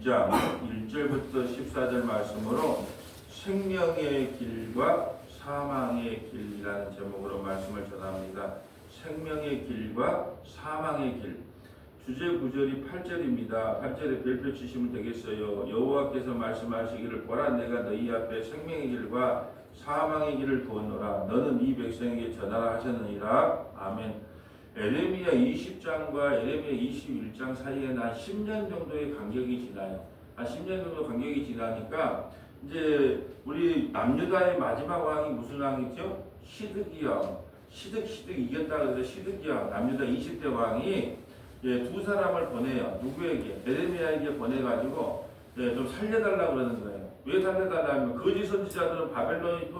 1장 1절부터 14절 말씀으로 생명의 길과 사망의 길이라는 제목으로 말씀을 전합니다. 생명의 길과 사망의 길. 주제 구절이 8절입니다. 8절에 별표 치시면 되겠어요. 여호와께서 말씀하시기를 보라, 내가 너희 앞에 생명의 길과 사망의 길을 두었노라. 너는 이 백성에게 전하라 하셨느니라. 아멘. 에레미야 20장과 에레미야 21장 사이에는 한 10년 정도의 간격이 지나요. 한 10년 정도 간격이 지나니까 이제 우리 남유다의 마지막 왕이 무슨 왕이죠? 시드기야. 시득 이겼다 그래서 시드기야 남유다 20대 왕이 두 사람을 보내요. 누구에게? 에레미야에게 보내가지고 좀 살려달라 그러는 거예요. 왜 살려달라면 거짓 선지자들은 바벨론이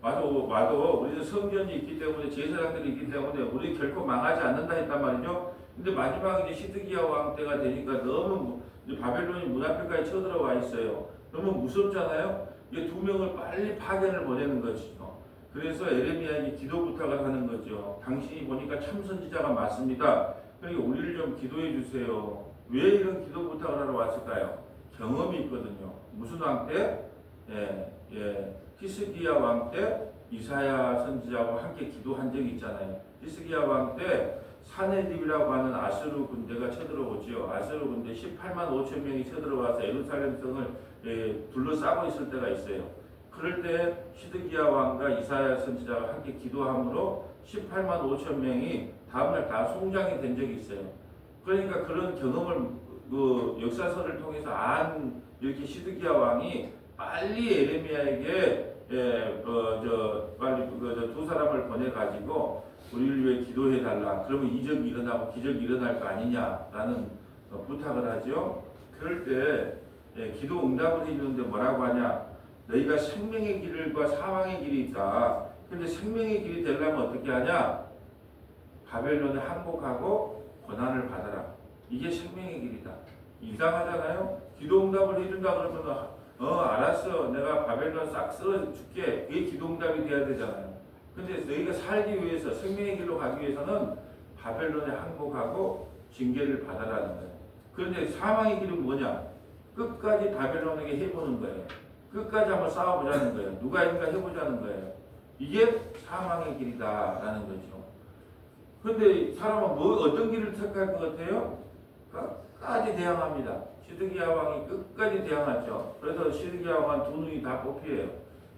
와도 우리는 성전이 있기 때문에 제사장들이 있기 때문에 우리 결코 망하지 않는다 했단 말이죠. 근데 마지막에 시드기야 왕 때가 되니까 너무 바벨론이 문 앞에까지 쳐들어와 있어요. 너무 무섭잖아요. 이게 두 명을 빨리 파견을 보내는 것이죠. 그래서 에레미야에게 기도 부탁을 하는 거죠. 당신이 보니까 참 선지자가 맞습니다. 그러니까 우리를 좀 기도해 주세요. 왜 이런 기도 부탁을 하러 왔을까요? 경험이 있거든요. 무슨 왕 때? 히스기야 왕 때 이사야 선지자와 함께 기도한 적이 있잖아요. 히스기야 왕 때 사네립이라고 하는 아수르 군대가 쳐들어오지요. 아수르 군대 18만 5천 명이 쳐들어와서 예루살렘 성을 둘러싸고 있을 때가 있어요. 그럴 때 시드기야 왕과 이사야 선지자가 함께 기도함으로 18만 5천 명이 다음날 다 송장이 된 적이 있어요. 그러니까 그런 경험을 역사서를 통해서 이렇게 시드기야 왕이 빨리 에레미야에게 빨리 두 사람을 보내 가지고 우리를 위해 기도해 달라. 그러면 이적이 일어나고 기적이 일어날 거 아니냐라는 부탁을 하죠. 그럴 때 기도 응답을 해주는데 뭐라고 하냐? 너희가 생명의 길과 사망의 길이 있다. 근데 생명의 길이 되려면 어떻게 하냐? 바벨론에 항복하고 고난을 받아라. 이게 생명의 길이다. 이상하잖아요? 기도 응답을 해준다 그러면 알았어. 내가 바벨론 싹 쓸어 줄게. 그게 기도 응답이 돼야 되잖아요. 근데 너희가 살기 위해서 생명의 길로 가기 위해서는 바벨론에 항복하고 징계를 받아라는 거예요. 그런데 사망의 길은 뭐냐? 끝까지 바벨론에게 해보는 거예요. 끝까지 한번 싸워보자는 거예요. 누가 있는가 해보자는 거예요. 이게 사망의 길이다라는 거죠. 그런데 사람은 어떤 길을 택할 것 같아요? 끝까지 대항합니다. 시드기야 왕이 끝까지 대항하죠. 그래서 시드기야 왕은 두 눈이 다 뽑혀요.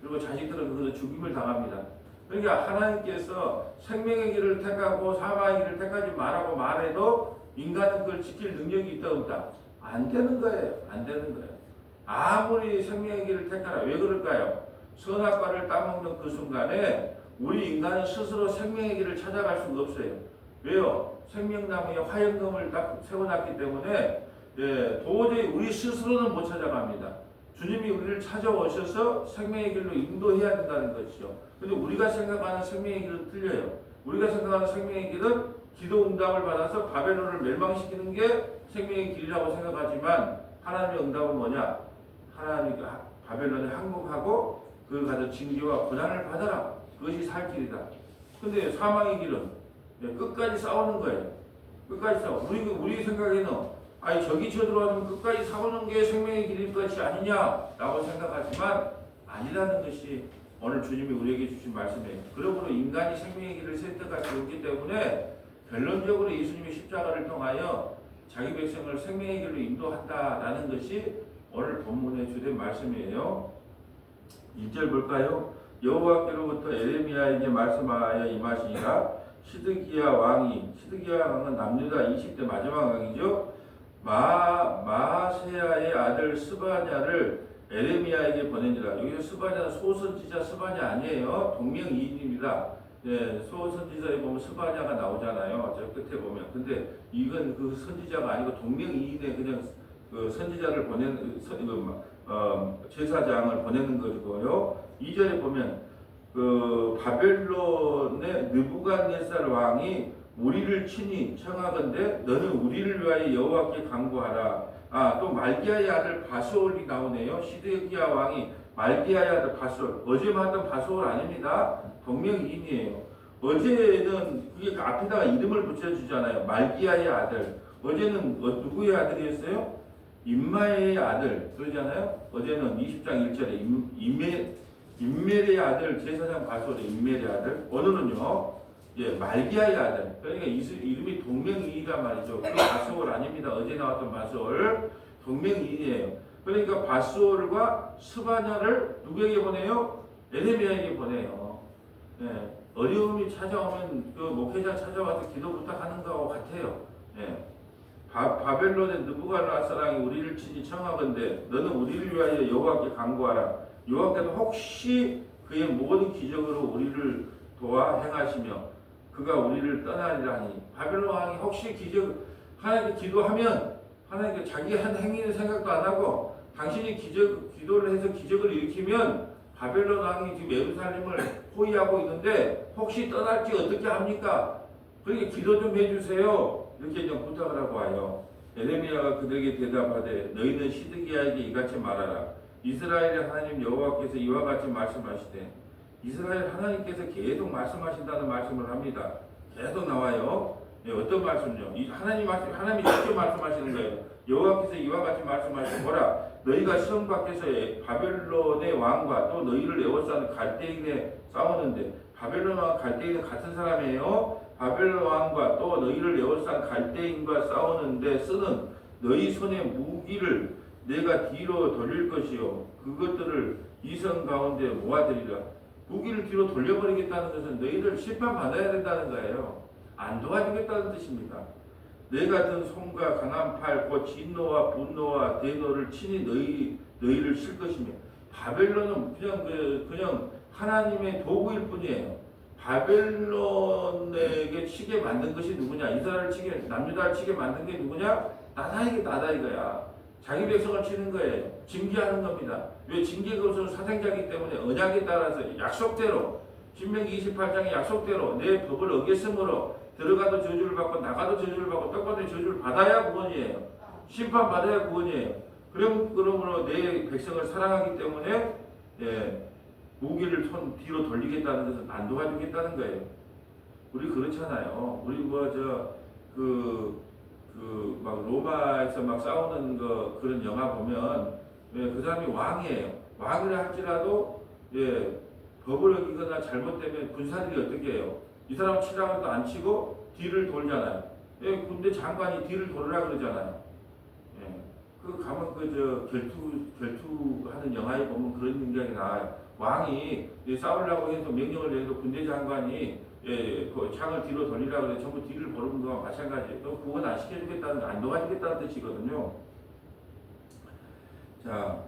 그리고 자식들은 그것을 죽임을 당합니다. 그러니까 하나님께서 생명의 길을 택하고 사망의 길을 택하지 말라고 말해도 인간은 그걸 지킬 능력이 있다 없다? 안 되는 거예요. 안 되는 거예요. 아무리 생명의 길을 택하라. 왜 그럴까요? 선악과를 따먹는 그 순간에 우리 인간은 스스로 생명의 길을 찾아갈 수가 없어요. 왜요? 생명나무에 화영금을 딱 세워놨기 때문에 도저히 우리 스스로는 못 찾아갑니다. 주님이 우리를 찾아오셔서 생명의 길로 인도해야 된다는 것이죠. 근데 우리가 생각하는 생명의 길은 틀려요. 우리가 생각하는 생명의 길은 기도 응답을 받아서 바벨론을 멸망시키는 게 생명의 길이라고 생각하지만 하나님의 응답은 뭐냐? 하나님이 바벨론에 항복하고 그 가서 징계와 고난을 받아라. 그것이 살 길이다. 근데 사망의 길은 끝까지 싸우는 거예요. 끝까지 싸워. 우리 생각에는 저기 쳐들어와서 끝까지 싸우는 게 생명의 길일 것이 아니냐라고 생각하지만 아니라는 것이 오늘 주님이 우리에게 주신 말씀이에요. 그러므로 인간이 생명의 길을 선택할 수 없기 때문에 결론적으로 예수님의 십자가를 통하여 자기 백성을 생명의 길로 인도한다라는 것이 오늘 본문의 주된 말씀이에요. 1절 볼까요? 여호와께로부터 에레미야에게 말씀하여 임하시니라. 시드기야 왕은 남유다 20대 마지막 왕이죠. 마세야의 아들 스바냐를 에레미야에게 보내니라. 여기서 스바냐는 소선지자 스바냐 아니에요. 동명이인입니다. 소선지자에 보면 스바냐가 나오잖아요. 저 끝에 보면. 근데 이건 그 선지자가 아니고 동명이인의 그냥 그 선지자를 제사장을 보내는 것이고요. 2절에 보면 그 바벨론의 느부갓네살 왕이 우리를 친히 청하건대 너는 우리를 위하여 여호와께 간구하라. 또 말기야의 아들 바솔이 나오네요. 시드기야 왕이 말기야의 아들 바솔. 어제 봤던 바솔 아닙니다. 동명이인이에요. 어제는 그게 앞에다가 이름을 붙여주잖아요. 말기야의 아들. 어제는 누구의 아들이었어요? 임마의 아들 그러잖아요. 어제는 20장 1절에 임멜의 아들 제사장 바솔의 임멜의 아들, 오늘은요 말기야의 아들, 그러니까 이름이 동명이인이란 말이죠. 그 바솔 아닙니다. 어제 나왔던 바솔 동명이인이에요. 그러니까 바솔과 스바냐를 누구에게 보내요? 에레미야에게 보내요. 예, 어려움이 찾아오면 그 목회자 찾아와서 기도 부탁하는 거하고 같아요. 예. 바벨론의 느부갓네살왕이 우리를 친히 청하건대 너는 우리를 위하여 여호와께 간구하라. 여호와께서 혹시 그의 모든 기적으로 우리를 도와 행하시며 그가 우리를 떠나리라 하니, 바벨론 왕이 혹시 하나님께 기도하면 하나님께 자기 한 행위는 생각도 안 하고 당신이 기도를 해서 기적을 일으키면 바벨론 왕이 지금 예루살렘을 포위하고 있는데 혹시 떠날지 어떻게 합니까? 그러니까 기도 좀 해주세요. 이렇게 좀 부탁을 하고 와요. 에레미야가 그들에게 대답하되 너희는 시드기야에게 이같이 말하라. 이스라엘의 하나님 여호와께서 이와 같이 말씀하시되, 이스라엘 하나님께서 계속 말씀하신다는 말씀을 합니다. 계속 나와요. 네, 어떤 말씀요? 하나님이 직접 말씀하시는 거예요. 여호와께서 이와 같이 말씀하시되 보라, 너희가 시험 밖에서 바벨론의 왕과 또 너희를 에워싸는 갈대인에 싸우는데, 바벨론 왕 갈대인은 같은 사람이에요. 바벨론 왕과 또 너희를 에워싼 갈대인과 싸우는데 쓰는 너희 손의 무기를 내가 뒤로 돌릴 것이요 그것들을 이성 가운데 모아들이라. 무기를 뒤로 돌려버리겠다는 것은 너희를 심판받아야 된다는 거예요. 안 도와주겠다는 뜻입니다. 내가 든 손과 강한 팔 곧 진노와 분노와 대노를 친히 너희를 실 것이며, 바벨론은 그냥 하나님의 도구일 뿐이에요. 바벨론에게 치게 만든 것이 누구냐? 이스라엘 치게, 남유다를 치게 만든 게 누구냐? 나다 이거야. 자기 백성을 치는 거예요. 징계하는 겁니다. 왜? 징계 그것은 사생자이기 때문에 언약에 따라서 약속대로, 신명기 28장의 약속대로 내 법을 어겼으므로 들어가도 저주를 받고 나가도 저주를 받고 똑같은 저주를 받아야 구원이에요. 심판받아야 구원이에요. 그러므로 내 백성을 사랑하기 때문에 무기를 손 뒤로 돌리겠다는 것은 안 도와주겠다는 거예요. 우리 그렇잖아요. 우리 막 로마에서 막 싸우는 그런 영화 보면 그 사람이 왕이에요. 왕이라 할지라도 법을 어기거나 잘못되면 군사들이 어떻게 해요? 이 사람 치라고 해도 안 치고 뒤를 돌잖아요. 군대 장관이 뒤를 돌으라 그러잖아요. 그 가면 결투하는 영화에 보면 그런 인격이 나와요. 왕이 싸우려고 해서 명령을 내도 군대 장관이 그 창을 뒤로 돌리라 그래 전부 뒤를 보는 거와 마찬가지예요. 또 구원 안 시켜주겠다는, 안 도와주겠다는 뜻이거든요. 자,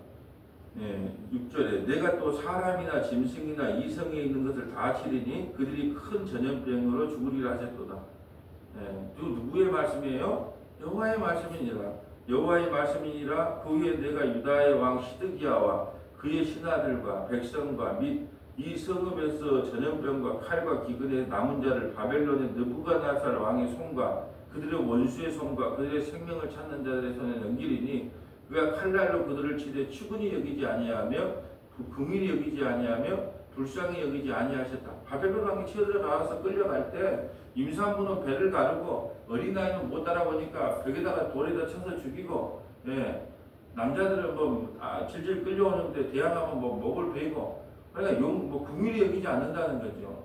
6절에 내가 또 사람이나 짐승이나 이성에 있는 것을 다 치리니 그들이 큰 전염병으로 죽으리라 하셨도다. 또 누구의 말씀이에요? 여호와의 말씀이니라. 여호와의 말씀이니라. 그 후에 내가 유다의 왕 시드기야와 그의 신하들과 백성과 및 이 성읍에서 전염병과 칼과 기근에 남은 자를 바벨론의 느부갓네살 왕의 손과 그들의 원수의 손과 그들의 생명을 찾는 자들의 손에 넘기리니 그가 칼날로 그들을 치되 추근히 여기지 아니하며 긍휼히 여기지 아니하며 불쌍히 여기지 아니하셨다. 바벨론 왕이 쳐들어가서 끌려갈 때 임산부는 배를 가르고 어린아이는 못 따라오니까 벽에다가 돌에다 쳐서 죽이고, 남자들은 질질 끌려오는데 대항하면 목을 베이고, 그러니까 긍휼히 여기지 않는다는 거죠.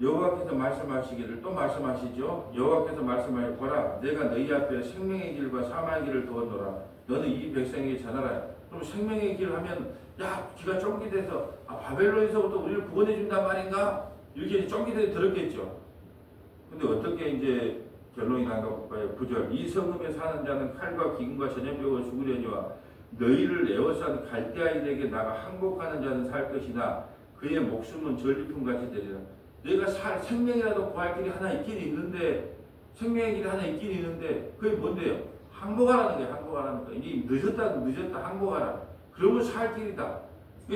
여호와께서 말씀하시기를 또 말씀하시죠. 여호와께서 말씀하여 보라, 내가 너희 앞에 생명의 길과 사망의 길을 두었노라. 너는 이 백성에게 전하라. 그럼 생명의 길 하면 귀가 쫑깃해서 바벨론에서부터 우리를 구원해 준단 말인가? 이렇게 쫑깃해서 들었겠죠. 근데 어떻게 이제 결론이 난가 볼까요? 9절 이 성읍에 사는 자는 칼과 기근과 전염병으로 죽으려니와 너희를 에워싼 갈대아인에게 나가 항복하는 자는 살 것이나 그의 목숨은 전리품같이 되리라. 내가 생명이라도 구할 길이 하나 있긴 있는데, 생명의 길이 하나 있긴 있는데 그게 뭔데요? 항복하라는 거예요. 항복하라는 거. 이게 늦었다 항복하라. 그러면 살 길이다.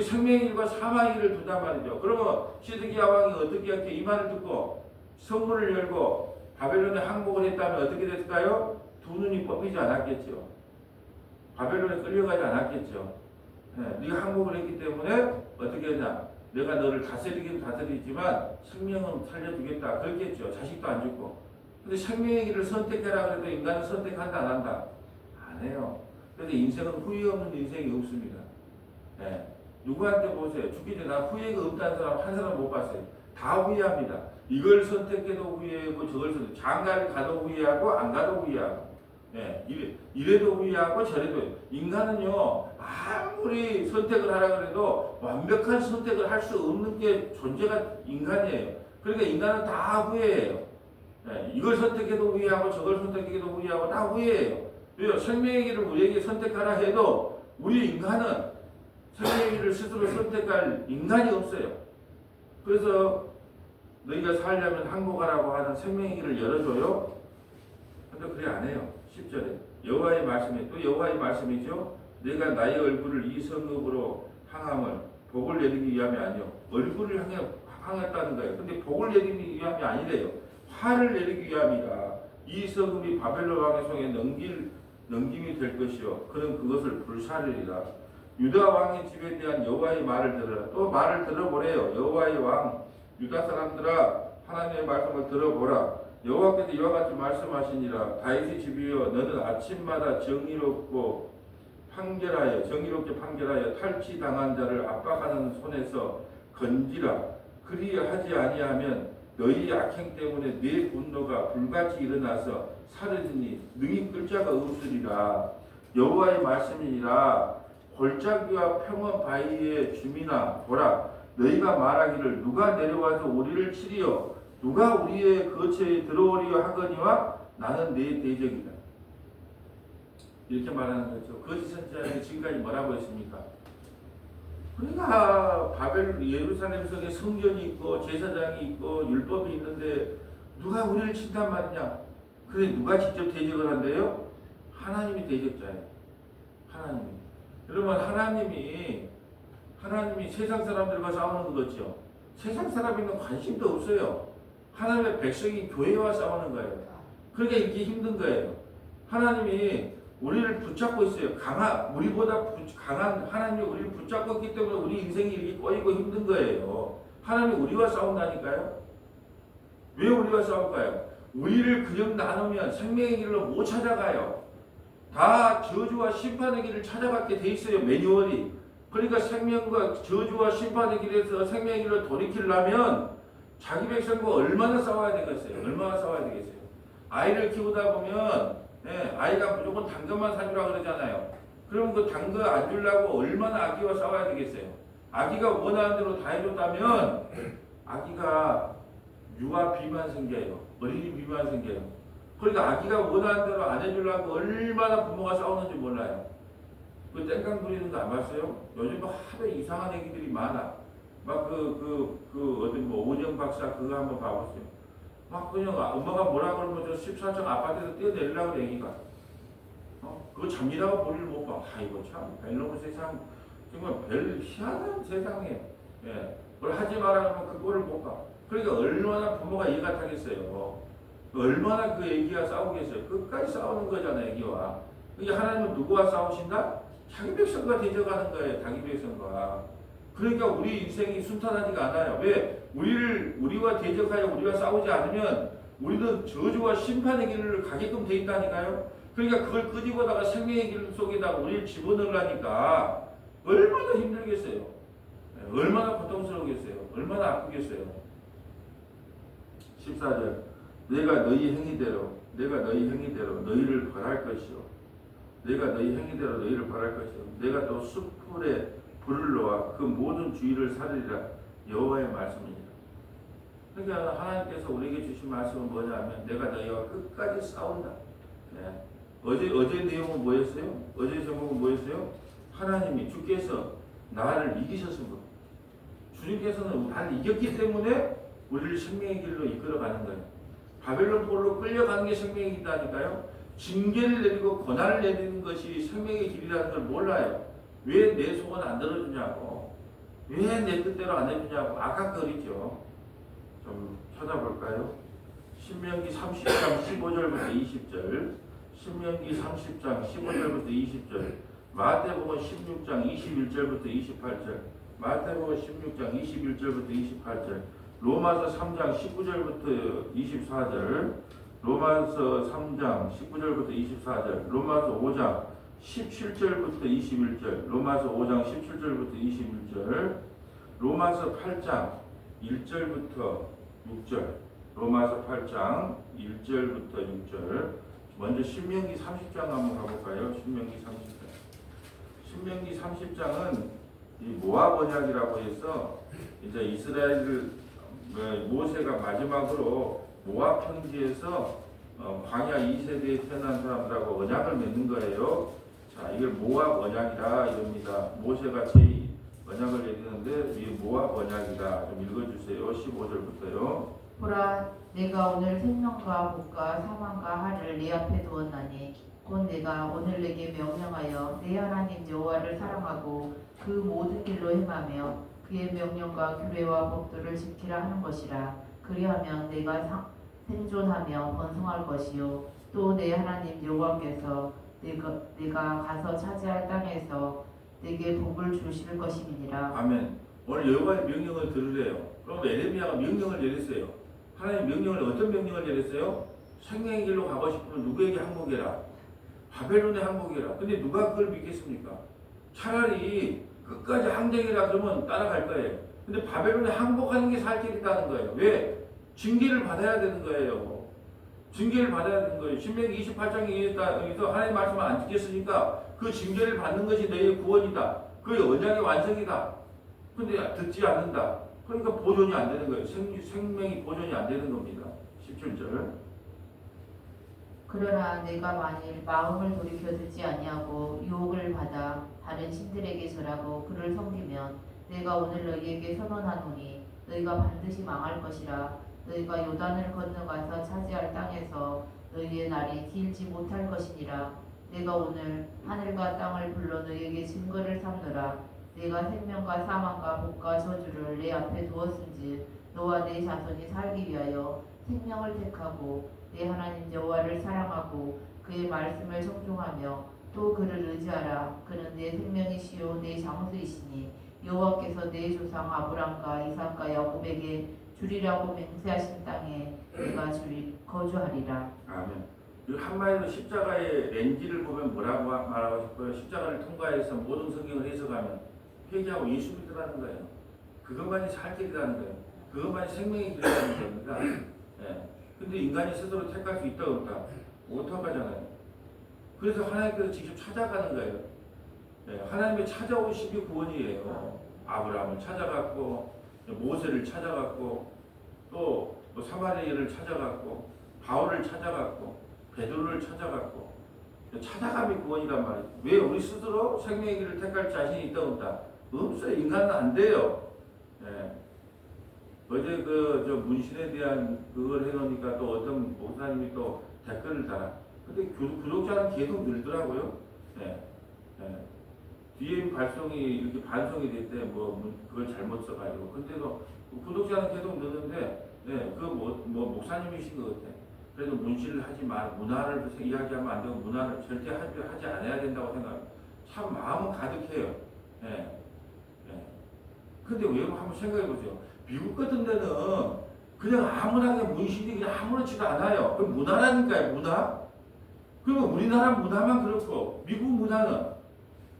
생명의 길과 사망의 길을 둔단 말이죠. 그러면 시드기야 왕이 어떻게 할게? 이 말을 듣고 성문을 열고 바벨론에 항복을 했다면 어떻게 됐을까요? 두 눈이 뽑히지 않았겠죠. 바벨론에 끌려가지 않았겠죠. 네가 항복을 했기 때문에 어떻게 했냐? 내가 너를 다스리긴 다스리지만 생명은 살려주겠다. 그렇겠죠. 자식도 안 죽고. 근데 생명의 길을 선택해라 그래도 인간은 선택한다 안 한다? 안 그래서 인생은 후회 없는 인생이 없습니다. 예. 누구한테 보세요. 죽기 전에 나 후회가 없다는 사람 한 사람 못 봤어요. 다 후회합니다. 이걸 선택해도 후회하고 저걸 선택. 장가를 가도 후회하고 안 가도 후회하고. 예. 이래도 후회하고 저래도. 인간은요 아무리 선택을 하라 그래도 완벽한 선택을 할 수 없는 게 존재가 인간이에요. 그러니까 인간은 다 후회해요. 예. 이걸 선택해도 후회하고 저걸 선택해도 후회하고 다 후회해요. 왜요? 생명의 길을 우리에게 선택하라 해도 우리 인간은 생명의 길을 스스로 선택할 인간이 없어요. 그래서 너희가 살려면 항복하라고 하는 생명의 길을 열어줘요. 근데 그래 안 해요. 10절에 여호와의 말씀이 또 여호와의 말씀이죠. 내가 나의 얼굴을 이 성읍으로 향함을 복을 내리기 위함이 아니요 얼굴을 향했다는 거예요. 근데 복을 내리기 위함이 아니래요. 화를 내리기 위함이라. 이 성읍이 바벨론 왕의 손에 넘김이 될 것이요 그는 그것을 불사르리라. 유다 왕의 집에 대한 여호와의 말을 들으라. 또 말을 들어보래요. 여호와의 왕 유다 사람들아 하나님의 말씀을 들어보라. 여호와께서 이와 같이 말씀하시니라. 다윗의 집이여 너는 아침마다 정의롭게 판결하여 탈취당한 자를 압박하는 손에서 건지라. 그리하지 아니하면 너희 악행 때문에 내 분노가 불같이 일어나서 사르리니 능히 끌 자가 없으리라. 여호와의 말씀이니라. 골짜기와 평원 바위의 주민아 보라. 너희가 말하기를 누가 내려와서 우리를 치리요 누가 우리의 거처에 들어오리요 하거니와 나는 네 대적이다. 이렇게 말하는 거죠. 거짓 선지자에게 지금까지 뭐라고 했습니까? 그러니까 예루살렘 성에 성전이 있고 제사장이 있고 율법이 있는데 누가 우리를 친단 말이냐? 그래 누가 직접 대적을 한대요? 하나님이 대적자예요. 하나님이. 그러면 하나님이 세상 사람들과 싸우는 거죠. 세상 사람에는 관심도 없어요. 하나님의 백성이 교회와 싸우는 거예요. 그러니까 이게 힘든 거예요. 하나님이 우리를 붙잡고 있어요. 우리보다 강한 하나님이 우리를 붙잡고 있기 때문에 우리 인생이 이렇게 꼬이고 힘든 거예요. 하나님이 우리와 싸운다니까요. 왜 우리와 싸울까요? 우리를 그냥 나누면 생명의 길로 못 찾아가요. 다 저주와 심판의 길을 찾아가게 돼 있어요. 매뉴얼이. 그러니까 생명과 저주와 심판의 길에서 생명의 길로 돌이키려면 자기 백성과 얼마나 싸워야 되겠어요? 얼마나 싸워야 되겠어요? 아이를 키우다 보면 아이가 무조건 당근만 사주라 그러잖아요. 그럼 그 당근 안 주려고 얼마나 아기와 싸워야 되겠어요? 아기가 원하는 대로 다 해줬다면 아기가 유아 비만 생겨요. 어린이 비만 생겨요. 그러니까 아기가 원하는 대로 안 해주려고 얼마나 부모가 싸우는지 몰라요. 그 땡깡 부리는 거 안 봤어요? 요즘 하도 이상한 애기들이 많아. 막 어디 오정 박사 그거 한번 봐보세요. 막 그냥 엄마가 뭐라 그러면 저 14층 아파트에서 뛰어내리려고 그래 애기가. 그거 잠이라고 볼일 못 봐. 아이고 참 벨로그 세상 정말 별 희한한 세상에. 그걸 하지 마라 그러면 그거를 못 봐. 그러니까 얼마나 부모가 이해가 타겠어요. 얼마나 그 애기와 싸우겠어요. 끝까지 싸우는 거잖아요 애기와. 이게 하나님은 누구와 싸우신다? 자기 백성과 대적하는 거예요. 자기 백성과. 그러니까 우리 인생이 순탄하지가 않아요. 왜? 우리와 대적하여 우리와 싸우지 않으면 우리는 저주와 심판의 길을 가게끔 돼 있다니까요. 그러니까 그걸 끄집어다가 생명의 길 속에다가 우리를 집어넣으려니까 얼마나 힘들겠어요. 얼마나 고통스러우겠어요. 얼마나 아프겠어요. 14절 내가 너희 행위대로 너희를 벌할 것이요 내가 너희 행위대로 너희를 벌할 것이요 내가 또 숯불에 불을 놓아 그 모든 주의를 살리리라. 여호와의 말씀입니다. 그러니까 하나님께서 우리에게 주신 말씀은 뭐냐면 내가 너희와 끝까지 싸운다. 어제 내용은 뭐였어요? 어제 제목은 뭐였어요? 하나님이 주께서 나를 이기셨습니다. 주님께서는 나를 이겼기 때문에 우리를 생명의 길로 이끌어가는 거예요. 바벨론 꼴로 끌려가는 게 생명의 길이라니까요. 징계를 내리고 고난을 내리는 것이 생명의 길이라는 걸 몰라요. 왜 내 속은 안 들어주냐고, 왜 내 뜻대로 안 해주냐고 아깝거리죠. 좀 찾아볼까요? 신명기 30장 15절부터 20절, 신명기 30장 15절부터 20절, 마태복음 16장 21절부터 28절, 마태복음 16장 21절부터 28절, 로마서 3장 19절부터 24절, 로마서 3장 19절부터 24절, 로마서 5장 17절부터 21절, 로마서 5장 17절부터 21절, 로마서 8장 1절부터 6절, 로마서 8장 1절부터 6절. 먼저 신명기 30장 한번 가볼까요? 신명기 30장. 신명기 30장은 이 모압 언약이라고 해서 이제 이스라엘 모세가 마지막으로 모압 평지에서 광야 2세대에 태어난 사람들하고 언약을 맺는 거예요. 자, 이게 모압 언약이다 이럽니다. 모세가 제 언약을 내리는데 이 모압 언약이다. 좀 읽어주세요. 15절부터요. 보라, 내가 오늘 생명과 복과 사망과 하를 네 앞에 두었나니 곧 내가 오늘 내게 명령하여 내 하나님 여호와를 사랑하고 그 모든 길로 행하며 그의 명령과 규례와 법도를 지키라 하는 것이라. 그리하면 내가 생존하며 번성할 것이요 또 내 하나님 여호와께서 내가 가서 차지할 땅에서 내게 복을 주실 것임이니라. 아멘. 오늘 여호와의 명령을 들으래요. 그럼 에레미야가 명령을 내렸어요. 하나님 명령을 어떤 명령을 내렸어요? 생명의 길로 가고 싶으면 누구에게 항복해라. 바벨론에 항복해라. 근데 누가 그걸 믿겠습니까? 차라리 끝까지 항쟁이라 그러면 따라갈 거예요. 근데 바벨론에 항복하는 게 살 길이라는 거예요. 왜? 징계를 받아야 되는 거예요. 징계를 받아야 되는 거예요. 신명기 28장에 여기서 하나님 말씀을 안 지켰으니까 그 징계를 받는 것이 너희의 구원이다. 그의 언약의 완성이다. 근데 듣지 않는다. 그러니까 보존이 안 되는 거예요. 생명이 보존이 안 되는 겁니다. 17절. 그러나 내가 만일 마음을 돌이켜 듣지 아니하고 유혹을 받아 다른 신들에게 절하고 그를 섬기면 내가 오늘 너희에게 선언하노니 너희가 반드시 망할 것이라. 너희가 요단을 건너가서 차지할 땅에서 너희의 날이 길지 못할 것이니라. 내가 오늘 하늘과 땅을 불러 너희에게 증거를 삼느라. 내가 생명과 사망과 복과 저주를 내 앞에 두었은즉 너와 내 자손이 살기 위하여 생명을 택하고 내 하나님 여호와를 사랑하고 그의 말씀을 청종하며 또 그를 의지하라. 그는 내 생명이시요 내 장수이시니 여호와께서 내 조상 아브람과 이삭과 야곱에게 주리라고 맹세하신 땅에 내가 거주하리라. 아멘. 이 한마디로 십자가의 렌즈를 보면 뭐라고 말하고 싶어요? 십자가를 통과해서 모든 성경을 해석하면 회개하고 예수 믿으라는 거예요. 그것만이 살 길이라는 거예요. 그것만이 생명의 길이라는 겁니다. 예. 근데 인간이 스스로 택할 수 있다 없다? 못하잖아요. 그래서 하나님께서 직접 찾아가는 거예요. 예. 하나님의 찾아오심이 구원이에요. 아브라함을 찾아갔고 모세를 찾아갔고 또 사마리아를 찾아갔고 바울을 찾아갔고 베드로를 찾아갔고 찾아감이 구원이란 말이에요. 왜 우리 스스로 생명의 길을 택할 자신이 있다 없다? 없어요. 인간은 안 돼요. 예. 어제 저 문신에 대한 그걸 해놓으니까 또 어떤 목사님이 또 댓글을 달아. 근데 구독자는 계속 늘더라고요. 예. 예. DM 발송이 이렇게 반송이 됐대. 그걸 잘못 써가지고. 근데도 구독자는 계속 늘는데, 예. 목사님이신 것 같아. 그래도 문신을 하지 마. 문화를 이야기하면 안 되고 문화를 절대 하지 않아야 된다고 생각합니다. 참 마음은 가득해요. 예. 예. 근데 왜 한번 생각해 보세요. 미국 같은 데는 그냥 아무나 그냥 문신이 그냥 아무렇지도 않아요. 그 문화라니까요, 문화. 그러면 우리나라 문화만 그렇고 미국 문화는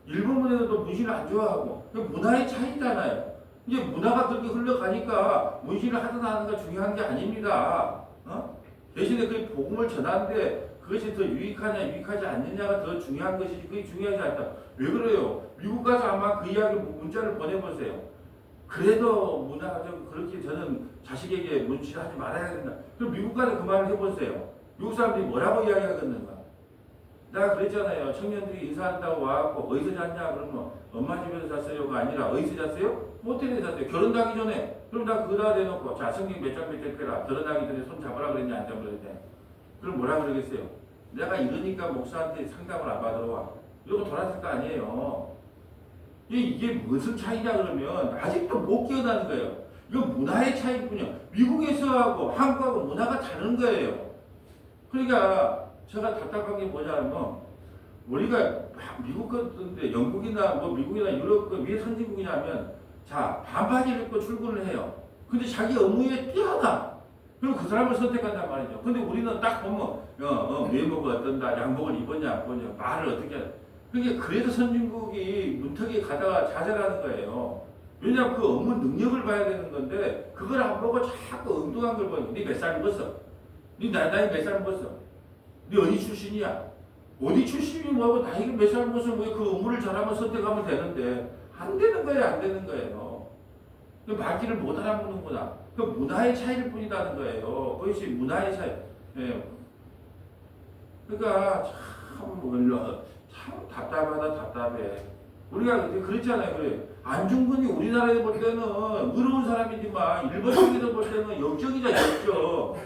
일본 문화는 또 문신을 안 좋아하고 그 문화의 차이잖아요. 이제 문화가 그렇게 흘러가니까 문신을 하든 안 하든가 중요한 게 아닙니다. 대신에 그 복음을 전하는데 그것이 더 유익하냐 유익하지 않느냐가 더 중요한 것이지 그게 중요하지 않다. 왜 그래요? 미국 가서 아마 그 이야기 문자를 보내보세요. 그래도 문화적 그렇게 저는 자식에게 문신하지 말아야 된다. 그럼 미국 가서 그 말을 해보세요. 미국 사람들이 뭐라고 이야기하겠는가? 내가 그랬잖아요. 청년들이 인사한다고 와갖고 어디서 잤냐? 그러면 엄마 집에서 잤어요가 아니라 어디서 잤어요? 모텔에서 잤어요. 결혼하기 전에. 그럼 나 그거다 대놓고 자 성경 몇 장 펴라. 결혼하기 전에 손 잡으라 그랬냐 안 잡으라 그랬냐. 그럼 뭐라 그러겠어요? 내가 이러니까 목사한테 상담을 안 받으러 와. 이러고 돌아설 거 아니에요. 이게 무슨 차이냐 그러면 아직도 못 깨어나는 거예요. 이건 문화의 차이뿐이요. 미국에서하고 한국하고 문화가 다른 거예요. 그러니까 제가 답답한 게 뭐냐면 우리가 미국 같은데 영국이나 미국이나 유럽 왜 선진국이냐면 자 반바지를 입고 출근을 해요. 근데 자기 업무에 뛰어나. 그럼 그 사람을 선택한단 말이죠. 근데 우리는 딱 보면 외모가 어떤다, 양복을 입었냐 안 입었냐, 말을 어떻게 하냐. 그러니까 그래서 선진국이 문턱에 가다가 좌절하는 거예요. 왜냐하면 그 업무 능력을 봐야 되는 건데 그걸 안 보고 자꾸 엉뚱한 걸 보니까 네 몇 살 먹었어? 네 나이 몇 살 먹었어? 네 어디 출신이야? 어디 출신이 뭐고 나이가 몇 살 먹었어? 뭐그 업무를 잘하면 선택하면 되는데 안 되는 거예요. 안 되는 거예요. 그 말귀를 못 알아보는구나. 그 문화의 차이일 뿐이라는 거예요. 그것이 문화의 차이. 예. 그러니까 참 답답하다 답답해. 우리가 그랬잖아요. 그래. 안중근이 우리나라에 볼 때는 의로운 사람이지만 일본 쪽에서 볼 때는 역적이자 역적.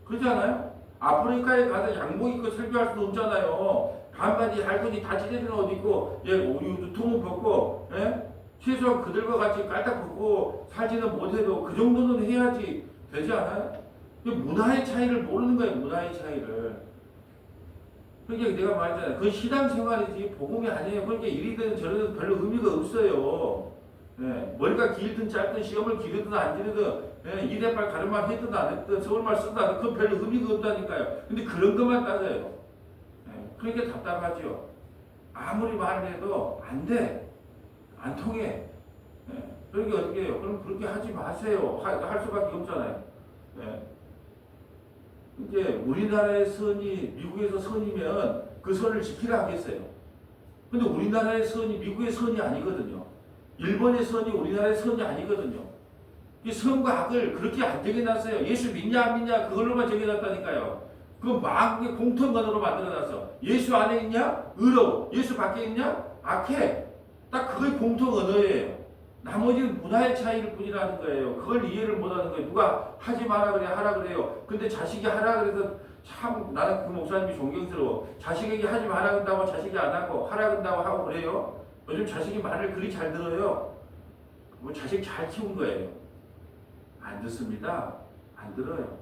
그렇잖아요. 아프리카에 가서 양복 입고 설교할 수도 없잖아요. 반바지 할머니 다 찢어진 옷 입고 우리 유통은 벗고 최소한 그들과 같이 깔딱 벗고 살지는 못해도 그 정도는 해야지 되지 않아요? 문화의 차이를 모르는 거예요. 문화의 차이를. 그러니까 내가 말했잖아요. 그건 신앙생활이지 복음이 아니에요. 그러니까 이리든 저리든 별로 의미가 없어요. 머리가 길든 짧든 시험을 기르든 안 기르든 이래빨 가르마 했든 안 했든 서울말 쓰든 안 했든 그건 별로 의미가 없다니까요. 근데 그런 것만 따져요. 그러니까 답답하죠. 아무리 말을 해도 안 돼. 안 통해. 그러니까 어떻게 해요? 그럼 그렇게 하지 마세요. 할 수밖에 없잖아요. 이제 우리나라의 선이 미국에서 선이면 그 선을 지키라 하겠어요. 근데 우리나라의 선이 미국의 선이 아니거든요. 일본의 선이 우리나라의 선이 아니거든요. 이 선과 악을 그렇게 안 정해놨어요. 예수 믿냐 안 믿냐 그걸로만 정해놨다니까요. 그건 마음의 공통 언어로 만들어놨어. 예수 안에 있냐? 의로워. 예수 밖에 있냐? 악해. 딱 그게 공통 언어예요. 나머지는 문화의 차이일 뿐이라는 거예요. 그걸 이해를 못하는 거예요. 누가 하지 마라 그래 하라 그래요. 근데 자식이 하라 그래서 참 나는 그 목사님이 존경스러워. 자식에게 하지 마라 그런다고 자식이 안 하고 하라 그런다고 하고 그래요. 요즘 자식이 말을 그리 잘 들어요. 뭐 자식 잘 키운 거예요. 안 듣습니다. 안 들어요.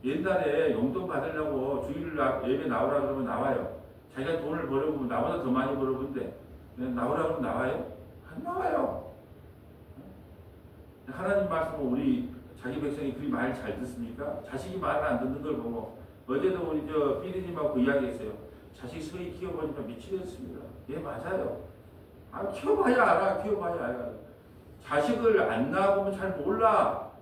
옛날에 용돈 받으려고 주일 예배 나오라 그러면 나와요. 자기가 돈을 벌어보면 나보다 더 많이 벌어본데 나오라 그러면 나와요? 안 나와요. 하나님 말씀은 우리 자기 백성이 그리 말 잘 듣습니까? 자식이 말을 안 듣는 걸 보고 어제도 우리 삐리님하고 그 이야기했어요. 자식 서희 키워보니까 미치겠습니다. 예 맞아요. 키워봐야 알아. 키워봐야 알아. 자식을 안 낳아보면 잘 몰라.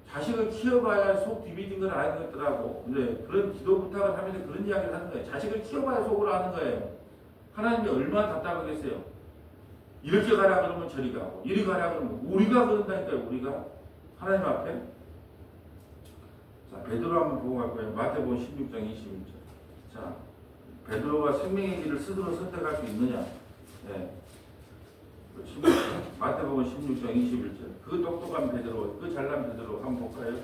자식을 키워봐야 속 디비진 걸 알겠더라고. 근데 그런 기도 부탁을 하면서 그런 이야기를 하는 거예요. 자식을 키워봐야 속으로 아는 거예요. 하나님이 얼마나 답답하겠어요. 이렇게 가라 그러면 저리 가고 이리 가라 그러면 우리가 그런다니까요. 우리가 하나님 앞에. 자 베드로 한번 보고 갈 거예요. 마태복음 16장 21절. 자 베드로가 생명의 길을 스스로 선택할 수 있느냐? 마태복음 16장 21절. 그 똑똑한 베드로, 그 잘난 베드로 한번 볼까요?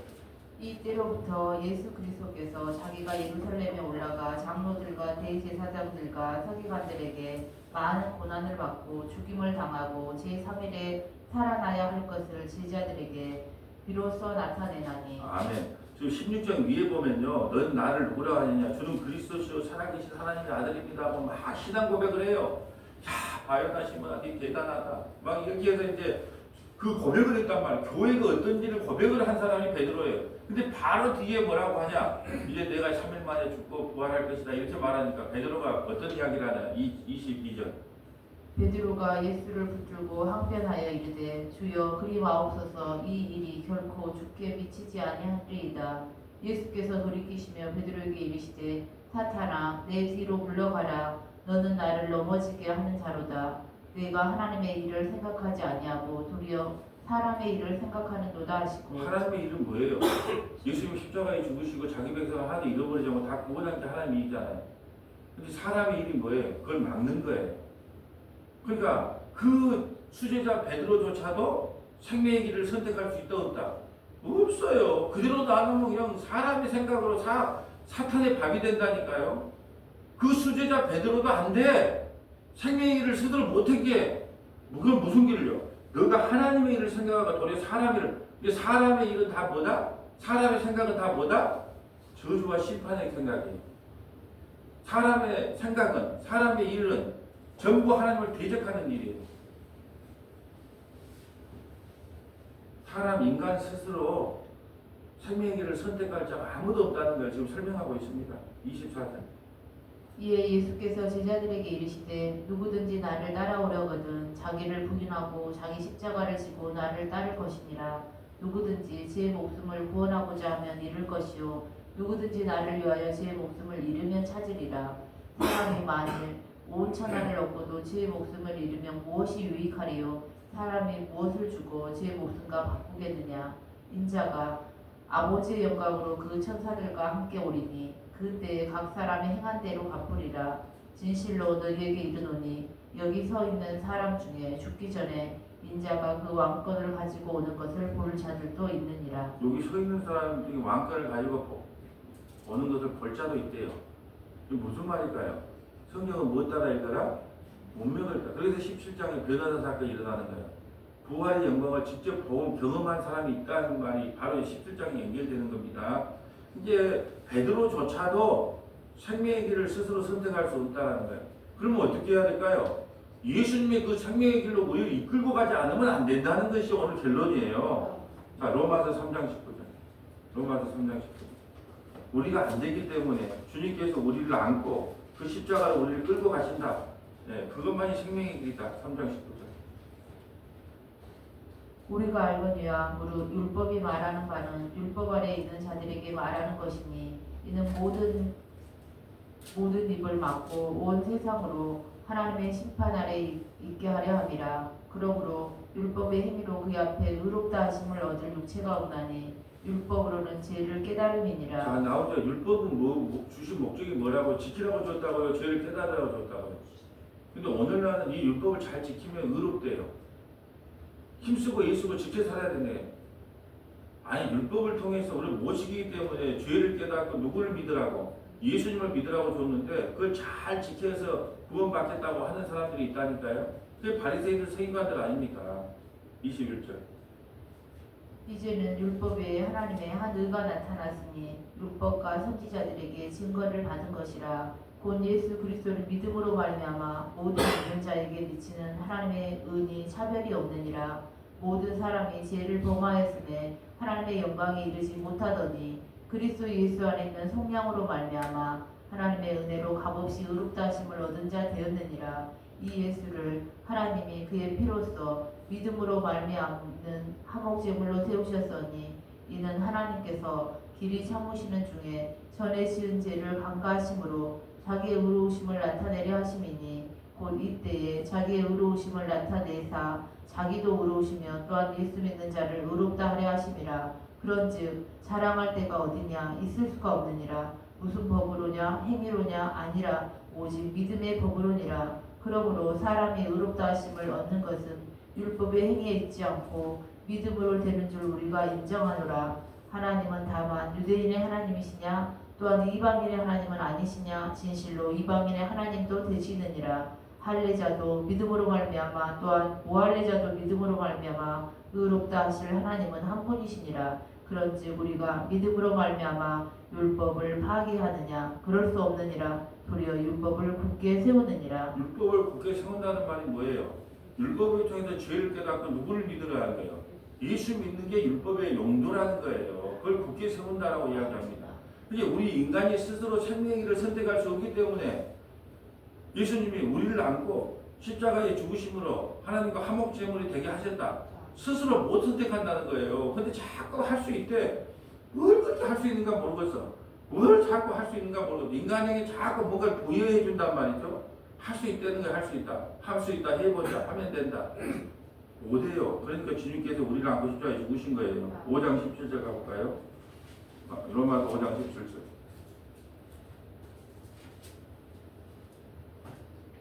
이때로부터 예수 그리스도께서 자기가 예루살렘에 올라가 장로들과 대제사장들과 서기관들에게 많은 고난을 받고 죽임을 당하고 제3일에 살아나야 할 것을 제자들에게 비로소 나타내나니. 아멘. 지금 16장 위에 보면요. 넌 나를 누구라고 하느냐? 주는 그리스도시요 살아계신 하나님의 아들입니다 하고 막 신앙 고백을 해요. 야, 바요나 시몬아, 네 대단하다. 막 이렇게 해서 이제 그 고백을 했단 말이에요. 교회가 어떤지를 고백을 한 사람이 베드로예요. 근데 바로 뒤에 뭐라고 하냐? 이제 내가 3일 만에 죽고 부활할 것이다. 이렇게 말하니까 베드로가 어떤 이야기를 하냐? 22절. 베드로가 예수를 붙들고 항변하여 이르되 주여 그리 마옵소서 이 일이 결코 주께 미치지 아니하리이다. 예수께서 돌이키시며 베드로에게 이르시되 사탄아 내 뒤로 물러가라. 너는 나를 넘어지게 하는 자로다. 내가 하나님의 일을 생각하지 아니하고 도리어 사람의 일을 생각하는도다 하시고. 하나님의 일은 뭐예요? 예수님 십자가에 죽으시고 자기 백성을 하나 잃어버리지 않고 다 구원한 게 하나님의 일이잖아요. 근데 사람의 일이 뭐예요? 그걸 막는 거예요. 그러니까 그 수제자 베드로조차도 생명의 길을 선택할 수 있다 없다? 없어요. 그대로 놔두면 그냥 사람의 생각으로 사탄의 밥이 된다니까요. 그 수제자 베드로도 안 돼. 생명의 길을 스스로 못한 게 그건 무슨 길을요? 너가 하나님의 일을 생각하고 도리어 사람의 일을. 근데 사람의 일은 다 뭐다? 사람의 생각은 다 뭐다? 저주와 심판의 생각이에요. 사람의 생각은, 사람의 일은 전부 하나님을 대적하는 일이에요. 사람, 인간 스스로 생명의 길을 선택할 자가 아무도 없다는 걸 지금 설명하고 있습니다. 24절. 이에 예수께서 제자들에게 이르시되 누구든지 나를 따라오려거든 자기를 부인하고 자기 십자가를 지고 나를 따를 것이니라. 누구든지 제 목숨을 구원하고자 하면 잃을 것이요 누구든지 나를 위하여 제 목숨을 잃으면 찾으리라. 사람이 만일 온 천하를 얻고도 제 목숨을 잃으면 무엇이 유익하리요? 사람이 무엇을 주고 제 목숨과 바꾸겠느냐? 인자가 아버지의 영광으로 그 천사들과 함께 오리니 그때에 각 사람이 행한 대로 갚으리라. 진실로 너희에게 이르노니 여기 서 있는 사람 중에 죽기 전에 인자가 그 왕권을 가지고 오는 것을 볼 자들도 있느니라. 여기 서 있는 사람 중에 왕권을 가지고 오는 것을 볼 자도 있대요. 이게 무슨 말일까요? 성경은 무엇 따라 읽더라? 운명을 따라. 그래서 17장에 변화된 사건이 일어나는 거예요. 부활의 영광을 직접 경험한 사람이 있다는 말이 바로 17장에 연결되는 겁니다. 이제 베드로조차도 생명의 길을 스스로 선택할 수 없다는 거예요. 그러면 어떻게 해야 될까요? 예수님의 그 생명의 길로 우리를 이끌고 가지 않으면 안 된다는 것이 오늘 결론이에요. 자, 로마서 3장 19절. 로마서 3장 19절. 우리가 안 되기 때문에 주님께서 우리를 안고 그 십자가로 우리를 끌고 가신다. 네, 그것만이 생명의 길이다. 3장 19절. 우리가 알거니와 무릇 율법이 말하는 바는 율법 아래 있는 자들에게 말하는 것이니 이는 모든 입을 막고 온 세상으로 하나님의 심판 아래 있게 하려 함이라. 그러므로 율법의 행위로 그 앞에 의롭다 하심을 얻을 육체가 없나니 율법으로는 죄를 깨달음이니라. 자, 나오죠. 율법은 주신 목적이 뭐라고? 지키라고 줬다고요? 죄를 깨달으라고 줬다고요? 근데 오늘날은 이 율법을 잘 지키면 의롭대요. 힘쓰고 애쓰고 지켜 살아야 되네. 아니, 율법을 통해서 우리를 모시기 때문에 죄를 깨닫고 누구를 믿으라고? 예수님을 믿으라고 줬는데 그걸 잘 지켜서 구원받겠다고 하는 사람들이 있다니까요. 그게 바리새인들 서기관들 아닙니까? 21절. 이제는 율법 외에 하나님의 한 의가 나타났으니 율법과 선지자들에게 증거를 받은 것이라. 곧 예수 그리스도를 믿음으로 말미암아 모든 믿는 자에게 미치는 하나님의 은이 차별이 없느니라. 모든 사람이 죄를 범하였음에 하나님의 영광에 이르지 못하더니 그리스도 예수 안에 있는 성령으로 말미암아 하나님의 은혜로 값없이 의롭다 하심을 얻은 자 되었느니라. 이 예수를 하나님이 그의 피로써 믿음으로 말미암는 화목제물로 세우셨으니 이는 하나님께서 길이 참으시는 중에 전에 지은 죄를 간과하심으로 자기의 의로우심을 나타내려 하심이니 곧 이때에 자기의 의로우심을 나타내사 자기도 의로우시며 또한 예수 믿는 자를 의롭다 하려 하심이라. 그런즉 자랑할 때가 어디냐? 있을 수가 없느니라. 무슨 법으로냐? 행위로냐? 아니라 오직 믿음의 법으로니라. 그러므로 사람이 의롭다 하심을 얻는 것은 율법의 행위에 있지 않고 믿음으로 되는 줄 우리가 인정하노라. 하나님은 다만 유대인의 하나님이시냐? 또한 이방인의 하나님은 아니시냐? 진실로 이방인의 하나님도 되시느니라. 할례자도 믿음으로 말미암아 또한 무할례자도 믿음으로 말미암아 의롭다 하실 하나님은 한 분이시니라. 그런즉 우리가 믿음으로 말미암아 율법을 파기하느냐? 그럴 수 없느니라. 도리어 율법을 굳게 세우느니라. 율법을 굳게 세운다는 말이 뭐예요? 율법을 통해서 죄를 깨닫고 누구를 믿으라는 거예요? 예수 믿는 게 율법의 용도라는 거예요. 그걸 굳게 세운다라고 이야기합니다. 이게 우리 인간이 스스로 생명을 선택할 수 없기 때문에 예수님이 우리를 안고 십자가의 죽으심으로 하나님과 화목제물이 되게 하셨다. 스스로 못 선택한다는 거예요. 근데 자꾸 할 수 있대. 뭘 할 수 있는가 모르겠어. 뭘 자꾸 할 수 있는가 모르겠어. 인간에게 자꾸 뭔가를 부여해 준단 말이죠. 할 수 있다는 걸 할 수 있다. 할 수 있다. 해보자. 하면 된다. 못해요. 그러니까 주님께서 우리를 안고 십자가에 죽으신 거예요. 5장 17절 가볼까요? 로마서 5장 17절.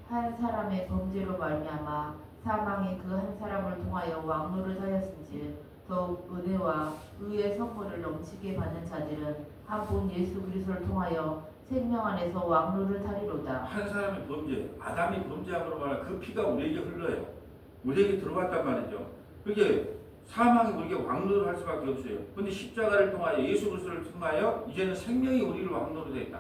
한 사람의 범죄로 말미암아 사망이 그 한 사람을 통하여 왕노를 하였은즉 더욱 은혜와 의의 선물을 넘치게 받는 자들은 한 분 예수 그리스도를 통하여 생명 안에서 왕노를 타리로다. 한 사람의 범죄, 아담이 범죄함으로 말하면 그 피가 우리에게 흘러요. 우리에게 들어왔단 말이죠. 그게 사망이 우리에게 왕노를 할 수밖에 없어요. 그런데 십자가를 통하여 예수 그리스도를 통하여 이제는 생명이 우리를 왕노로 됐다.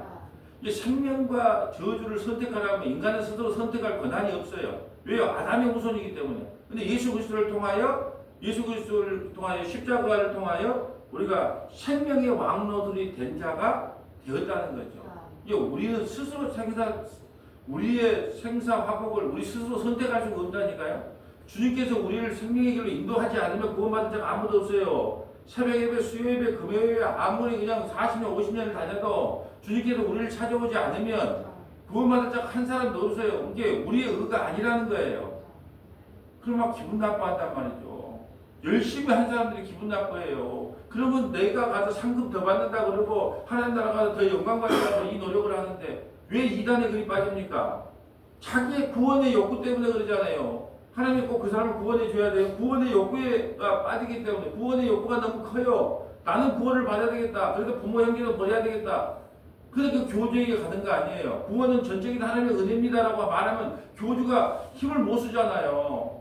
이제 생명과 저주를 선택하라면 인간은 스스로 선택할 권한이 없어요. 왜요? 아담의 후손이기 때문에. 근데 예수 그리스도를 통하여 십자가를 통하여 우리가 생명의 왕노들이 된 자가 되었다는 거죠. 이게 우리는 스스로 우리의 생사 화복을 우리 스스로 선택할 수가 없다니까요. 주님께서 우리를 생명의 길로 인도하지 않으면 구원받은 자가 아무도 없어요. 새벽 예배, 수요 예배, 금요 예배 아무리 그냥 40년, 50년을 다녀도 주님께서 우리를 찾아오지 않으면 구원받은 자가 한 사람도 없어요. 이게 우리의 의가 아니라는 거예요. 그럼 막 기분 나빠한단 말이죠. 열심히 한 사람들이 기분 나빠해요. 그러면 내가 가서 상금 더 받는다 그러고 하나님 나라 가서 더 영광 받으려고 이 노력을 하는데 왜 이단에 그리 빠집니까? 자기의 구원의 욕구 때문에 그러잖아요. 하나님이 꼭 그 사람을 구원해 줘야 돼요. 구원의 욕구가 빠지기 때문에 구원의 욕구가 너무 커요. 나는 구원을 받아야 되겠다. 그래서 부모 형제도 버려야 되겠다. 그래서 그 교주에게 가는 거 아니에요. 구원은 전적인 하나님의 은혜입니다라고 말하면 교주가 힘을 못 쓰잖아요.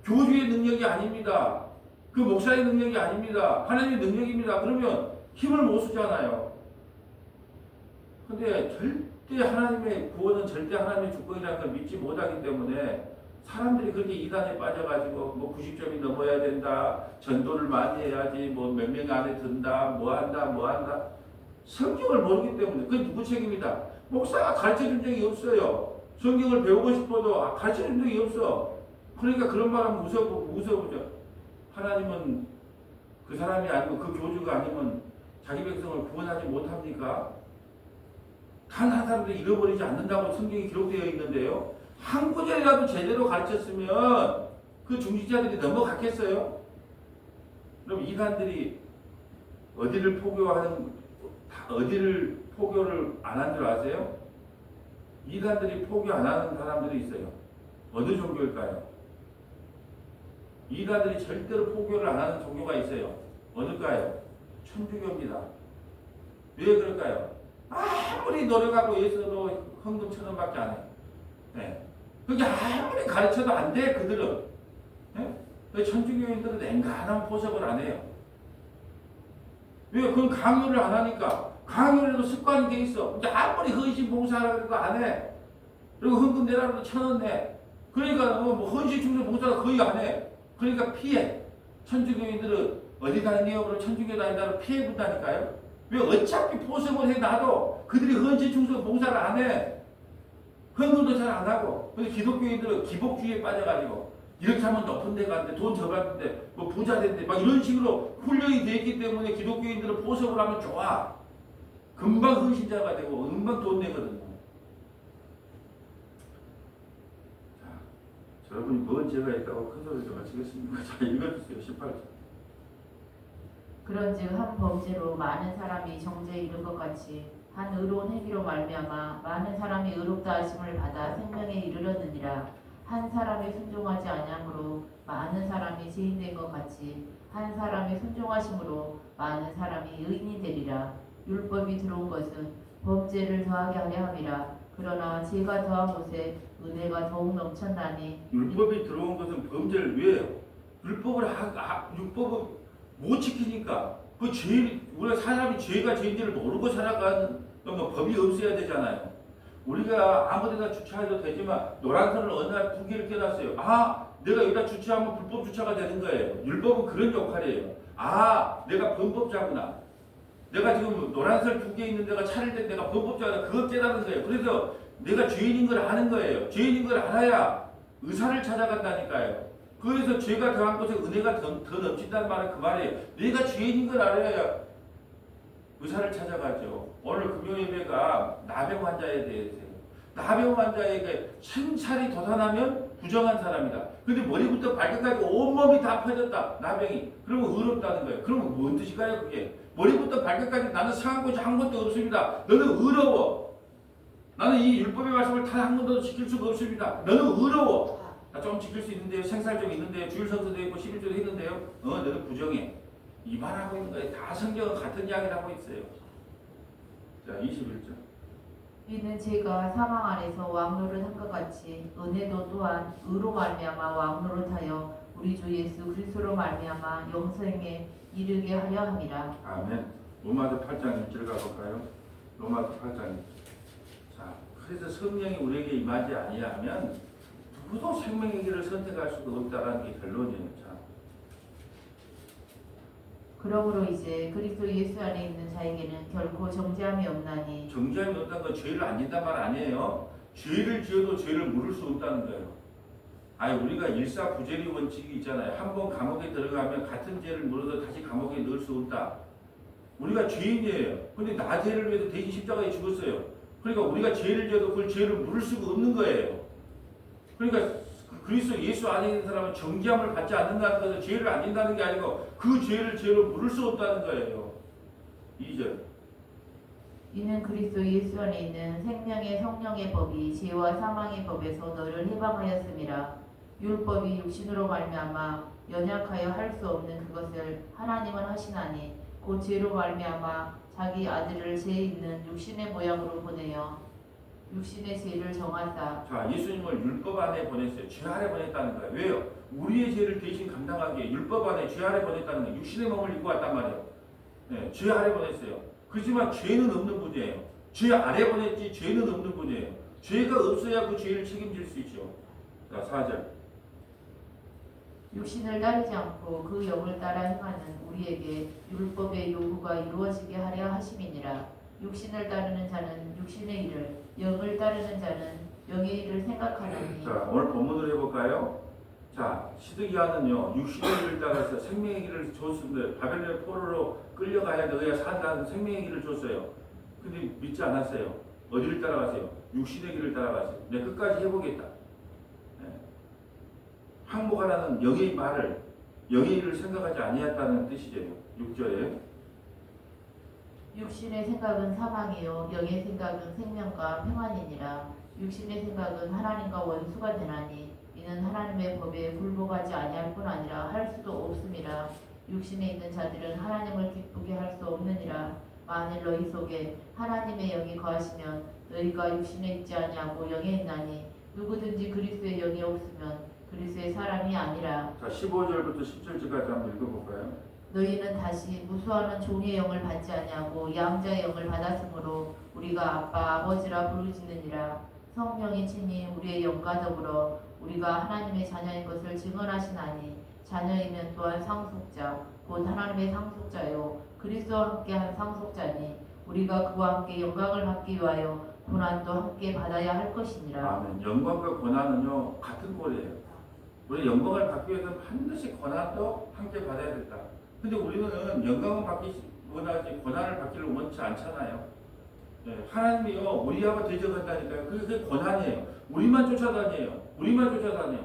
교주의 능력이 아닙니다. 그 목사의 능력이 아닙니다. 하나님의 능력입니다. 그러면 힘을 못 쓰잖아요. 근데 절대 하나님의 구원은 절대 하나님의 주권이라는 걸 믿지 못하기 때문에 사람들이 그렇게 이단에 빠져가지고 뭐 90점이 넘어야 된다, 전도를 많이 해야지, 뭐 몇 명 안에 든다, 뭐 한다. 성경을 모르기 때문에 그게 누구 책임이다? 목사가 가르쳐준 적이 없어요. 성경을 배우고 싶어도 가르쳐준 적이 없어. 그러니까 그런 말하면 무서워져. 하나님은 그 사람이 아니고 그 교주가 아니면 자기 백성을 구원하지 못합니까? 단 한 사람도 잃어버리지 않는다고 성경이 기록되어 있는데요. 한 구절이라도 제대로 가르쳤으면 그 중직자들이 넘어갔겠어요? 그럼 이단들이 어디를 포교를 안 한 줄 아세요? 이단들이 포교 안 하는 사람들이 있어요. 어느 종교일까요? 이단들이 절대로 포교를 안 하는 종교가 있어요. 어딜까요? 천주교입니다. 왜 그럴까요? 아무리 노력하고 예수도 헌금 1,000원밖에 안 해요. 네. 그게 아무리 가르쳐도 안 돼, 그들은. 네? 천주교인들은 냉간한 포석을 안 해요. 왜? 그건 강요를 안 하니까. 강요를 해도 습관이 돼 있어. 아무리 헌신 봉사하라고 해도 안 해. 그리고 헌금 내라고 해도 1,000원 내. 그러니까 뭐 헌신 충성 봉사를 거의 안 해. 그러니까 피해. 천주교인들은 어디 다니냐고 그러면 천주교 다닌다고 피해 본다니까요. 왜? 어차피 포석을 해놔도 그들이 헌신 충성 봉사를 안 해. 헌금도 잘 안 하고. 근데 기독교인들은 기복주의에 빠져가지고 이렇게 하면 높은 데 가는데 돈 더 받는데 뭐 부자 된대 막 이런 식으로 훈련이 돼 있기 때문에 기독교인들은 포석을 하면 좋아. 금방 헌신자가 되고 금방 돈 내거든요. 자, 여러분이 뭔 죄가 있다고 큰 소리를 마치겠습니까? 자, 읽어주세요. 18절. 그런즉 한 범죄로 많은 사람이 정죄에 이른 것 같이 한 의로운 행위로 말미암아 많은 사람이 의롭다 하심을 받아 생명에 이르렀느니라. 한 사람이 순종하지 아니함으로 많은 사람이 죄인된 것 같이 한 사람이 순종하심으로 많은 사람이 의인이 되리라. 율법이 들어온 것은 범죄를 더하게 하려 함이라. 그러나 죄가 더한 곳에 은혜가 더욱 넘쳤나니. 율법이 들어온 것은 범죄를 왜요? 율법을 못 지키니까 그 우리가 사람이 죄가 죄인지를 모르고 살아가는 뭐 법이 없어야 되잖아요. 우리가 아무데나 주차해도 되지만 노란선을 어느 날 2개를 껴놨어요. 내가 여기다 주차하면 불법 주차가 되는 거예요. 율법은 그런 역할이에요. 내가 범법자구나. 내가 지금 노란선 2개 있는 데가 차를 댄 내가 범법자구나. 그걸 깨닫는 거예요. 그래서 내가 죄인인 걸 아는 거예요. 죄인인 걸 알아야 의사를 찾아간다니까요. 그래서 죄가 더한 곳에 은혜가 더 넘친다는 말은 그 말이에요. 내가 죄인인 걸 알아야 의사를 찾아가죠. 오늘 금요예배가 나병 환자에 대해서요. 나병 환자에게 생살이 돋아나면 부정한 사람이다. 근데 머리부터 발끝까지 온몸이 다 퍼졌다. 나병이. 그러면 의롭다는 거예요. 그러면 뭔 뜻일까요 그게? 머리부터 발끝까지 나는 상한 곳이 한 곳도 없습니다. 너는 의로워. 나는 이 율법의 말씀을 단 한 번도 지킬 수가 없습니다. 너는 의로워. 나 좀 지킬 수 있는데요. 생살 좀 있는데요. 주일 성수도 있고 11조도 했는데요. 너는 부정해. 이 말하고 있는 거예요. 다 성경은 같은 이야기를 하고 있어요. 자, 21절. 이는 제가 사망 안에서 왕노릇 한 것 같이 은혜도 또한 의로 말미암아 왕노릇하여 우리 주 예수 그리스도로 말미암아 영생에 이르게 하려 함이라. 아멘. 로마서 8장 1절 가볼까요? 로마서 8장 1절. 자, 그래서 성령이 우리에게 임하지 아니하면 누구도 생명의 길을 선택할 수가 없다라는 게 결론이에요. 자, 그러므로 이제 그리스도 예수 안에 있는 자에게는 결코 정죄함이 없나니 정죄함이 없다는 건 죄를 안 짓단 말 아니에요. 죄를 지어도 죄를 물을 수 없다는 거예요. 아니 우리가 일사부재리 원칙이 있잖아요. 한 번 감옥에 들어가면 같은 죄를 물어도 다시 감옥에 넣을 수 없다. 우리가 죄인이에요. 근데 나 죄를 위해서 대신 십자가에 죽었어요. 그러니까 우리가 죄를 지어도 그걸 죄를 물을 수가 없는 거예요. 그러니까 그리스도 예수 안에 있는 사람은 정죄함을 받지 않는다는 것은 죄를 안 진다는 게 아니고 그 죄를 죄로 물을 수 없다는 거예요. 2절. 이는 그리스도 예수 안에 있는 생명의 성령의 법이 죄와 사망의 법에서 너를 해방하였음이라. 율법이 육신으로 말미암아 연약하여 할 수 없는 그것을 하나님은 하시나니 곧 죄로 말미암아 자기 아들을 죄 있는 육신의 모양으로 보내어 육신의 죄를 정하사. 자, 예수님을 율법 안에 보냈어요. 죄 아래 보냈다는 거예요. 왜요? 우리의 죄를 대신 감당하기에 율법 안에 죄 아래 보냈다는 거예요. 육신의 몸을 입고 왔단 말이에요. 네, 죄 아래 보냈어요. 그렇지만 죄는 없는 분이에요. 죄 아래 보냈지 죄는 없는 분이에요. 죄가 없어야 그 죄를 책임질 수 있죠. 자, 4절. 육신을 따르지 않고 그 영을 따라 행하는 우리에게 율법의 요구가 이루어지게 하려 하심이니라. 육신을 따르는 자는 육신의 일을, 영을 따르는 자는 영의 일을 생각하느니. 자, 오늘 본문으로 해볼까요? 자, 시드기야는요 육신의 일을 따라서 생명의 길을 줬는데 바벨론 포로로 끌려가야 너희가 산다는 생명의 길을 줬어요. 근데 믿지 않았어요. 어디를 따라가세요? 육신의 길을 따라가세요. 내가 끝까지 해보겠다. 네. 항복하라는 영의 말을 영의 일을 생각하지 아니했다는 뜻이죠. 6절에 육신의 생각은 사망이요 영의 생각은 생명과 평안이니라. 육신의 생각은 하나님과 원수가 되나니 이는 하나님의 법에 굴복하지 아니할 뿐 아니라 할 수도 없음이라. 육신에 있는 자들은 하나님을 기쁘게 할 수 없느니라. 만일 너희 속에 하나님의 영이 거하시면 너희가 육신에 있지 아니하고 영에 있나니 누구든지 그리스도의 영이 없으면 그리스도의 사람이 아니라. 자 15절부터 17절까지 한번 읽어볼까요? 너희는 다시 무수하는 종의 영을 받지 아니하고 양자의 영을 받았으므로 우리가 아빠 아버지라 부르짖느니라. 성령이 친히 우리의 영과 더불어 우리가 하나님의 자녀인 것을 증언하시나니 자녀이면 또한 상속자 곧 하나님의 상속자요 그리스도와 함께한 상속자니 우리가 그와 함께 영광을 받기 위하여 고난도 함께 받아야 할 것이니라. 아멘. 영광과 고난은요 같은 꼴이에요. 우리 영광을 받기 위해서는 반드시 고난도 함께 받아야 된다. 근데 우리는 영광을 받기 원하지 고난을 받기를 원치 않잖아요. 네, 하나님이요 우리하고 대적한다니까요. 그게 고난이에요. 우리만 쫓아다녀요. 우리만 쫓아다녀.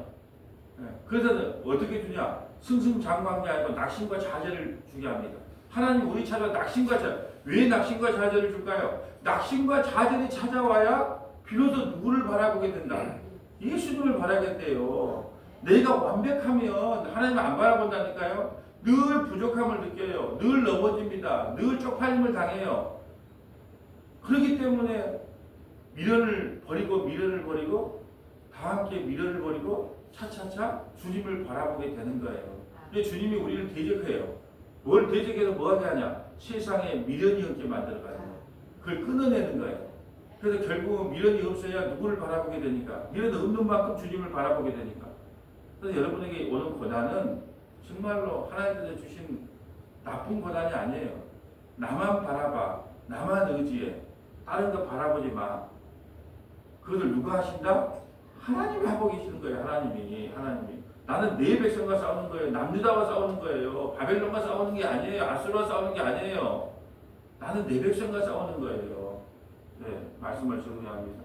네, 그래서 어떻게 주냐? 승승장구한 게 아니고 낙심과 좌절을 주게 합니다. 하나님 우리 찾아 낙심과 좌절. 왜 낙심과 좌절을 줄까요? 낙심과 좌절이 찾아와야 비로소 누구를 바라보게 된다. 예수님을 바라겠대요. 내가 완벽하면 하나님 안 바라본다니까요. 늘 부족함을 느껴요. 늘 넘어집니다. 늘 쪽팔림을 당해요. 그렇기 때문에 미련을 버리고 다 함께 미련을 버리고 차차차 주님을 바라보게 되는 거예요. 근데 주님이 우리를 대적해요. 뭘 대적해서 뭐하게 하냐? 세상에 미련이 없게 만들어가요. 그걸 끊어내는 거예요. 그래서 결국은 미련이 없어야 누구를 바라보게 되니까 미련 없는 만큼 주님을 바라보게 되니까. 그래서 여러분에게 오는 고난은 정말로 하나님께서 주신 나쁜 고난이 아니에요. 나만 바라봐. 나만 의지해. 다른 거 바라보지 마. 그것을 누가 하신다? 하나님이 하고 계시는 거예요. 하나님이. 나는 내 백성과 싸우는 거예요. 남유다와 싸우는 거예요. 바벨론과 싸우는 게 아니에요. 아수르와 싸우는 게 아니에요. 나는 내 백성과 싸우는 거예요. 네, 말씀을 정리합니다.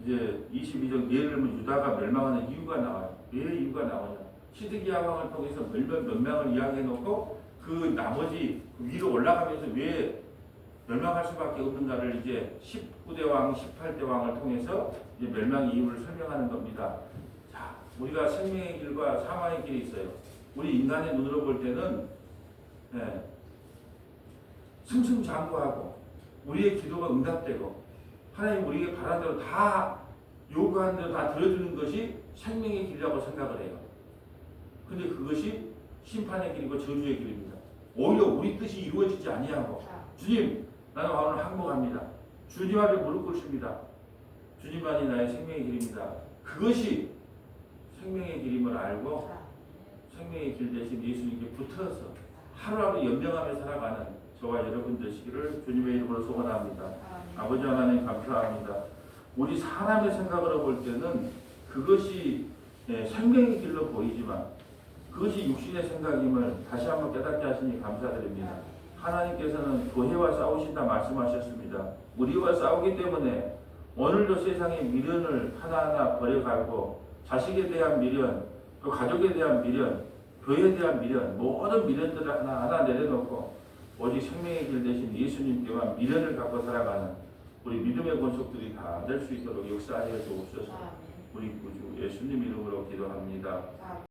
이제 22절 예를 들면 유다가 멸망하는 이유가 나와요. 왜 이유가 나오냐? 시드기야 왕을 통해서 몇 명을 이야기해놓고 그 나머지 위로 올라가면서 왜 멸망할 수밖에 없는가를 이제 19대 왕, 18대 왕을 통해서 이제 멸망의 이유를 설명하는 겁니다. 자, 우리가 생명의 길과 사망의 길이 있어요. 우리 인간의 눈으로 볼 때는 승승장구하고 우리의 기도가 응답되고 하나님 우리에게 바란 대로 다 요구하는 대로 다 들어주는 것이 생명의 길이라고 생각을 해요. 근데 그것이 심판의 길이고 저주의 길입니다. 오히려 우리 뜻이 이루어지지 아니하고 주님 나는 오늘 항복합니다. 주님 앞에 무릎 꿇습니다. 주님만이 나의 생명의 길입니다. 그것이 생명의 길임을 알고 생명의 길 대신 예수님께 붙어서 하루하루 연명하며 살아가는 저와 여러분 되시기를 주님의 이름으로 소원합니다. 아버지 하나님 감사합니다. 우리 사람의 생각으로 볼 때는 그것이 생명의 길로 보이지만 그것이 육신의 생각임을 다시 한번 깨닫게 하시니 감사드립니다. 하나님께서는 교회와 싸우신다 말씀하셨습니다. 우리와 싸우기 때문에 오늘도 세상의 미련을 하나하나 버려가고 자식에 대한 미련, 또 가족에 대한 미련, 교회에 대한 미련, 모든 미련들을 하나하나 내려놓고 오직 생명의 길 대신 예수님께만 미련을 갖고 살아가는 우리 믿음의 권속들이 다 될 수 있도록 역사하여 주옵소서. 우리 구주 예수님 이름으로 기도합니다.